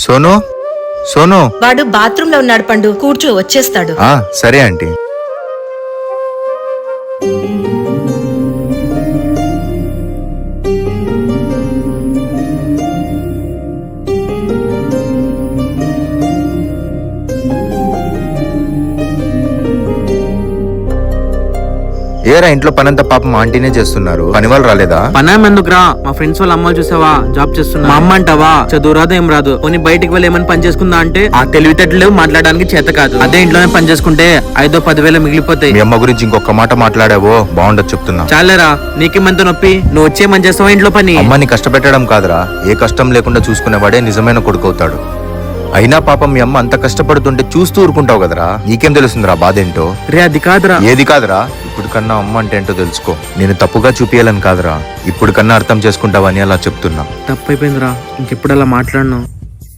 సోను సోను. వాడు బాత్రూమ్ లో ఉన్నాడు పండు, కూర్చో వచ్చేస్తాడు. సరే ఆంటీ. ఏరా ఇంట్లో పనంతా పాపం ఆంటీనే చేస్తున్నారు, పని వాళ్ళు రాలేదా? పనేం ఎందుకురా, మా ఫ్రెండ్స్ వాళ్ళ అమ్మలు చూసావా జాబ్ చేస్తున్నా. మా అమ్మ అంటావా చదువు రాదు ఏం రాదు, కొన్ని బయటికి వెళ్ళి ఏమైనా పని చేసుకుందా అంటే ఆ తెలివితేటలు మాట్లాడడానికి చేత కాదు. అదే ఇంట్లోనే పని చేసుకుంటే 5-10 మిగిలిపోతాయి. మీ అమ్మ గురించి ఇంకొక మాట మాట్లాడావో బాగుండదు చెప్తున్నా. చాలేరా, నీకేమంత నొప్పి, నువ్వు వచ్చే పని చేస్తావా ఇంట్లో పని? అమ్మని కష్టపెట్టడం కాదురా, ఏ కష్టం లేకుండా చూసుకునేవాడే నిజమైన కొడుకవుతాడు. అయినా పాపం మీ అమ్మ అంత కష్టపడుతుంటే చూస్తూ ఊరుకుంటావు కదరా, నీకేం తెలుస్తుందిరా బాధేంటో? రే అది కాదురా. ఏది కాదురా? ఇప్పుడు కన్నా అమ్మ అంటే ఏంటో తెలుసుకో. నేను తప్పుగా చూపియాలని కాదురా, ఇప్పుడు కన్నా అర్థం చేసుకుంటావని అలా చెప్తున్నా. తప్పైపోయిందిరా, ఇంకెప్పుడు అలా మాట్లాడను.